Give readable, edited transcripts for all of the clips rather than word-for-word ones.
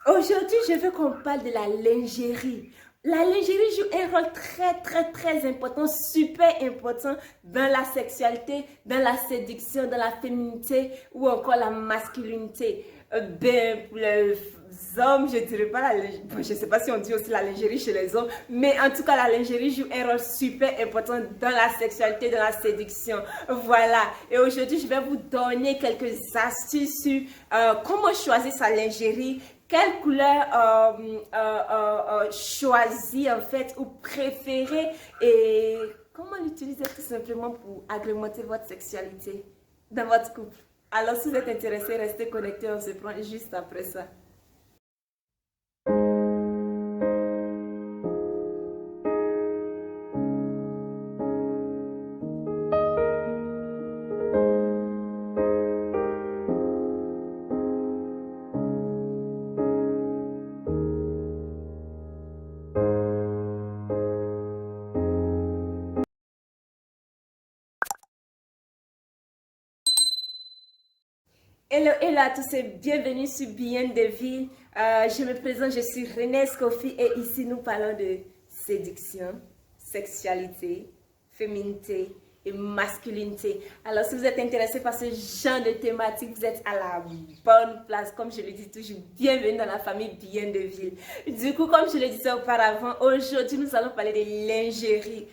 Aujourd'hui, je veux qu'on parle de la lingerie. La lingerie joue un rôle très important, super important dans la sexualité, dans la séduction, dans la féminité ou encore la masculinité. Pour les hommes, je dirais pas la lingerie, bon, je sais pas si on dit aussi la lingerie chez les hommes, mais en tout cas, la lingerie joue un rôle super important dans la sexualité, dans la séduction. Voilà. Et aujourd'hui, je vais vous donner quelques astuces sur comment choisir sa lingerie, quelle couleur choisir en fait ou préférer et comment l'utiliser tout simplement pour agrémenter votre sexualité dans votre couple. Alors si vous êtes intéressé, restez connectés, on se prend juste après ça. Hello à tous et bienvenue sur Bien de Ville. Je me présente, je suis Renée Scofi et ici nous parlons de séduction, sexualité, féminité et masculinité. Alors si vous êtes intéressé par ce genre de thématique, vous êtes à la bonne place. Comme je le dis toujours, bienvenue dans la famille Bien de Ville. Du coup, comme je le disais auparavant, aujourd'hui nous allons parler de lingerie.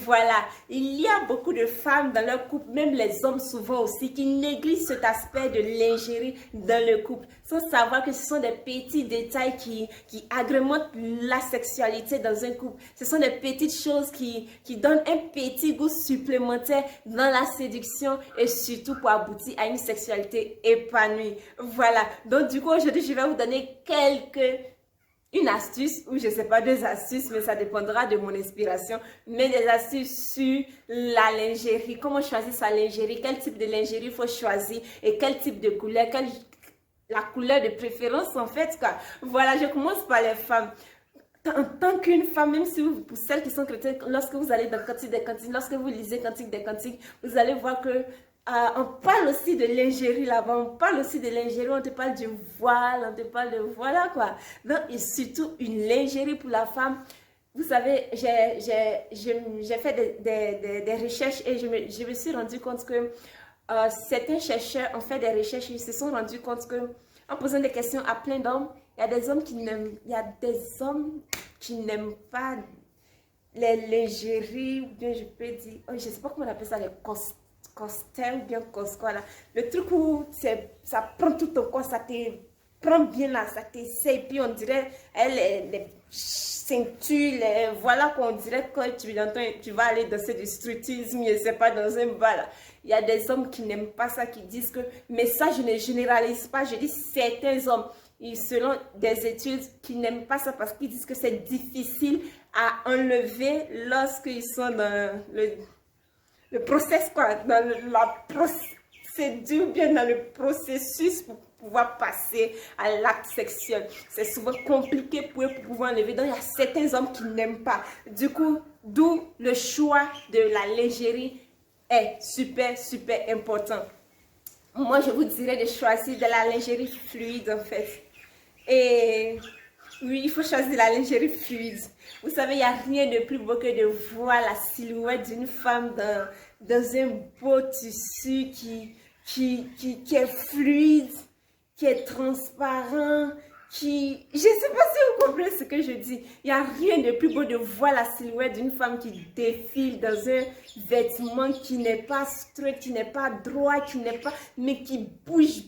Voilà, il y a beaucoup de femmes dans leur couple, même les hommes souvent aussi, qui négligent cet aspect de lingerie dans le couple, sans savoir que ce sont des petits détails qui agrémentent la sexualité dans un couple. Ce sont des petites choses qui donnent un petit goût supplémentaire dans la séduction et surtout pour aboutir à une sexualité épanouie. Voilà, donc du coup aujourd'hui je vais vous donner une astuce, ou je sais pas, deux astuces, mais ça dépendra de mon inspiration, mais des astuces sur la lingerie, comment choisir sa lingerie, quel type de lingerie il faut choisir et quel type de couleur, la couleur de préférence en fait quoi. Voilà, je commence par les femmes. En tant qu'une femme, même si vous, pour celles qui sont chrétiennes, lorsque vous allez dans Cantique des Cantiques, lorsque vous lisez Cantique des Cantiques, vous allez voir que on parle aussi de lingerie là-bas, on parle aussi de lingerie, on te parle du voile, on te parle de voilà quoi. Donc, et surtout une lingerie pour la femme. Vous savez, j'ai fait des recherches et je me suis rendu compte que certains chercheurs ont fait des recherches et ils se sont rendus compte que en posant des questions à plein d'hommes, il y a des hommes qui n'aiment pas les lingeries, ou bien je peux dire, oh, je ne sais pas comment on appelle ça, les costels ou bien cosquois là. Le truc où ça prend tout ton corps, ça te prend bien là, ça t'essaye, puis on dirait, les ceintures, voilà qu'on dirait que tu vas aller danser du striptease, je sais pas, dans un bar là. Il y a des hommes qui n'aiment pas ça, qui disent que, mais ça je ne généralise pas, je dis certains hommes, et selon des études, qui n'aiment pas ça parce qu'ils disent que c'est difficile à enlever lorsqu'ils sont dans le process, quoi, dans la procédure, bien dans le processus pour pouvoir passer à l'acte sexuel. C'est souvent compliqué pour eux pour pouvoir enlever. Donc, il y a certains hommes qui n'aiment pas. Du coup, d'où le choix de la lingerie est super important. Moi, je vous dirais de choisir de la lingerie fluide, en fait. Et oui, il faut choisir la lingerie fluide. Vous savez, il n'y a rien de plus beau que de voir la silhouette d'une femme dans un beau tissu qui est fluide, qui est transparent, je ne sais pas si vous comprenez ce que je dis. Il n'y a rien de plus beau de voir la silhouette d'une femme qui défile dans un vêtement qui n'est pas straight, qui n'est pas droit, mais qui bouge,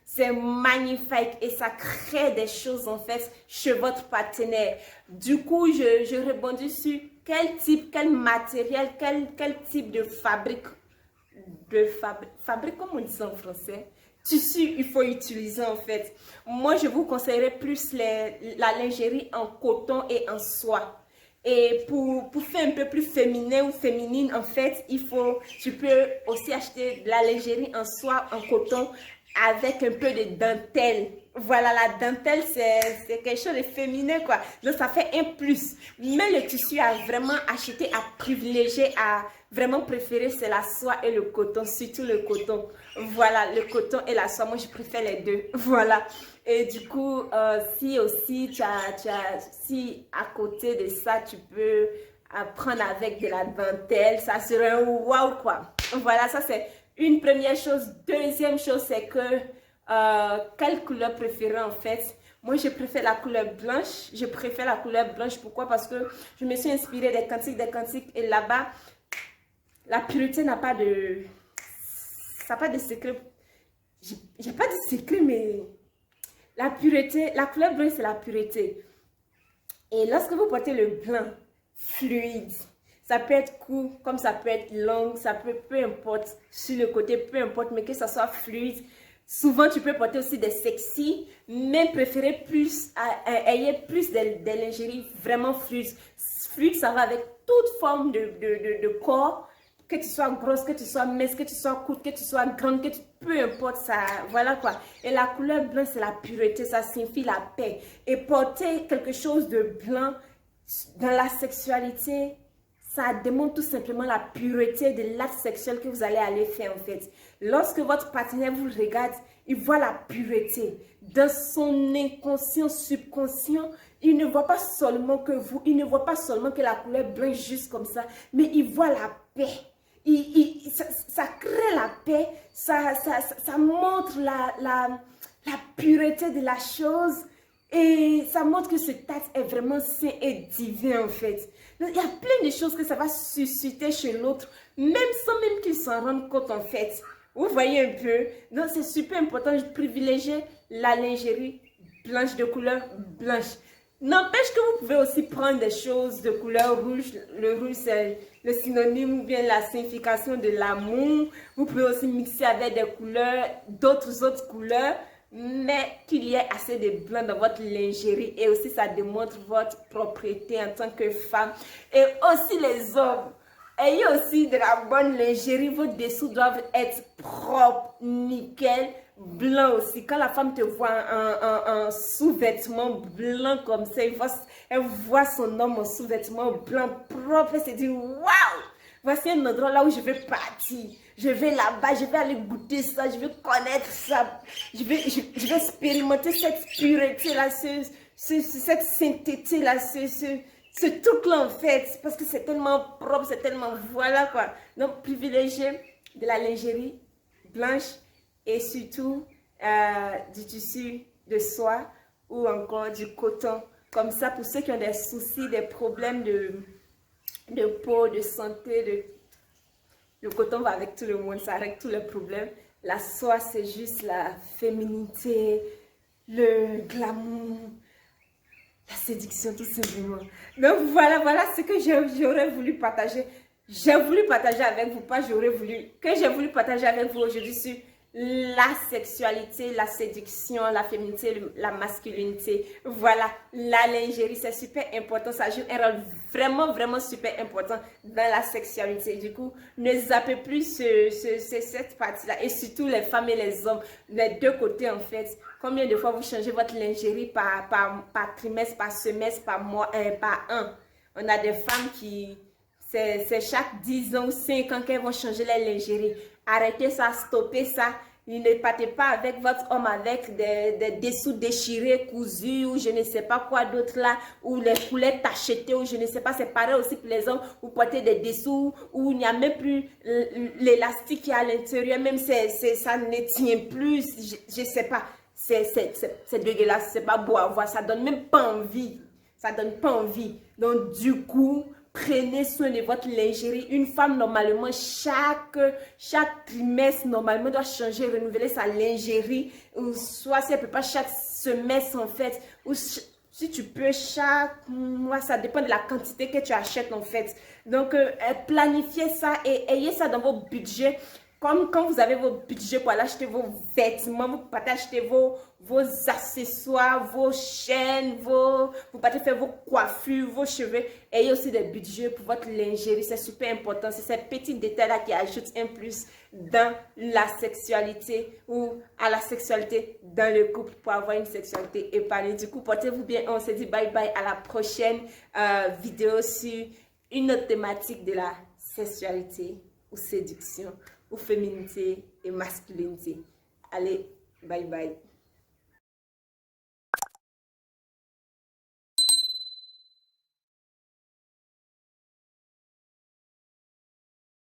c'est magnifique et ça crée des choses en fait chez votre partenaire. Du coup, je rebondis sur quel matériel, quel type de fabrique, comme on dit ça en français, tissu il faut utiliser en fait. Moi, je vous conseillerais plus la lingerie en coton et en soie. Et pour faire un peu plus féminin ou féminine, en fait, tu peux aussi acheter de la lingerie en soie, en coton, avec un peu de dentelle. Voilà, la dentelle, c'est quelque chose de féminin, quoi. Donc, ça fait un plus. Mais le tissu à vraiment acheter, à privilégier, à vraiment préférer, c'est la soie et le coton, surtout le coton. Voilà, le coton et la soie, moi, je préfère les deux. Voilà. Et du coup, si aussi, si à côté de ça, tu peux apprendre avec de la dentelle, ça serait un wow, quoi. Voilà, ça, c'est une première chose. Deuxième chose, c'est que quelle couleur préférée en fait? Moi, je préfère la couleur blanche. Je préfère la couleur blanche. Pourquoi? Parce que je me suis inspirée des cantiques. Et là-bas, la pureté n'a pas de... Ça n'a pas de secret. J'ai pas de secret, mais la pureté, la couleur blanche, c'est la pureté. Et lorsque vous portez le blanc fluide, ça peut être court, comme ça peut être long, ça peut, peu importe, sur le côté, peu importe, mais que ça soit fluide. Souvent, tu peux porter aussi des sexy, mais préférer plus, ayez plus de lingerie vraiment fluide. Fluide, ça va avec toute forme de corps, que tu sois grosse, que tu sois mince, que tu sois courte, que tu sois grande, peu importe, ça, voilà quoi. Et la couleur blanche, c'est la pureté, ça signifie la paix. Et porter quelque chose de blanc dans la sexualité, ça démontre tout simplement la pureté de l'acte sexuel que vous allez aller faire en fait. Lorsque votre partenaire vous regarde, il voit la pureté. Dans son inconscient, subconscient, il ne voit pas seulement que vous, il ne voit pas seulement que la couleur blanche juste comme ça, mais il voit la paix. Ça crée la paix, ça montre la pureté de la chose. Et ça montre que ce acte est vraiment saint et divin en fait. Donc, il y a plein de choses que ça va susciter chez l'autre, même sans même qu'il s'en rende compte en fait. Vous voyez un peu? Donc c'est super important de privilégier la lingerie blanche, de couleur blanche. N'empêche que vous pouvez aussi prendre des choses de couleur rouge. Le rouge, c'est le synonyme ou bien la signification de l'amour. Vous pouvez aussi mixer avec des couleurs, d'autres couleurs, mais qu'il y ait assez de blanc dans votre lingerie. Et aussi, ça démontre votre propriété en tant que femme. Et aussi les hommes. Ayez aussi de la bonne lingerie. Vos dessous doivent être propres, nickel, blanc aussi. Quand la femme te voit en sous-vêtement blanc comme ça, elle voit son homme en sous-vêtement blanc propre. Elle se dit, waouh! Voici un endroit là où je vais partir. Je vais là-bas, je vais aller goûter ça, je vais connaître ça. Je vais expérimenter cette pureté-là, cette sainteté-là, ce truc-là en fait. Parce que c'est tellement propre, c'est tellement... Voilà quoi. Donc, privilégier de la lingerie blanche et surtout du tissu de soie ou encore du coton. Comme ça, pour ceux qui ont des soucis, des problèmes de peau, de santé, le coton va avec tout le monde, ça règle tous les problèmes. La soie, c'est juste la féminité, le glamour, la séduction tout simplement. Donc voilà ce que j'aurais voulu partager. J'ai voulu partager avec vous, pas j'aurais voulu, que j'ai voulu partager avec vous aujourd'hui sur la sexualité, la séduction, la féminité, la masculinité. Voilà, la lingerie, c'est super important. Ça joue un rôle vraiment super important dans la sexualité. Du coup, ne zappez plus cette partie-là. Et surtout les femmes et les hommes, les deux côtés en fait. Combien de fois vous changez votre lingerie par trimestre, par semestre, par mois, par an? On a des femmes qui... C'est chaque 10 ans ou 5 ans qu'elles vont changer les lingeries. Arrêtez ça, stoppez ça. Ne partez pas avec votre homme avec des dessous déchirés, cousus ou je ne sais pas quoi d'autre là, ou les couleurs tachetées ou je ne sais pas. C'est pareil aussi pour les hommes. Vous portez des dessous où il n'y a même plus l'élastique qui est à l'intérieur, même ça ne tient plus. Je ne sais pas. C'est dégueulasse, c'est pas beau à voir. Ça donne même pas envie. Ça donne pas envie. Donc du coup... Prenez soin de votre lingerie. Une femme, normalement, chaque trimestre, normalement, doit changer, renouveler sa lingerie. Ou soit, si elle ne peut pas chaque semestre, en fait. Ou si tu peux chaque mois, ça dépend de la quantité que tu achètes, en fait. Donc, planifiez ça et ayez ça dans vos budgets. Comme quand vous avez vos budgets pour aller acheter vos vêtements, vous partez acheter vos accessoires, vos chaînes, vous partez faire vos coiffures, vos cheveux. Ayez aussi des budgets pour votre lingerie, c'est super important. C'est ces petits détails-là qui ajoutent un plus dans la sexualité ou à la sexualité dans le couple pour avoir une sexualité épanouie. Du coup, portez-vous bien. On se dit bye bye à la prochaine vidéo sur une autre thématique de la sexualité ou séduction ou féminité et masculinité. Allez, bye bye.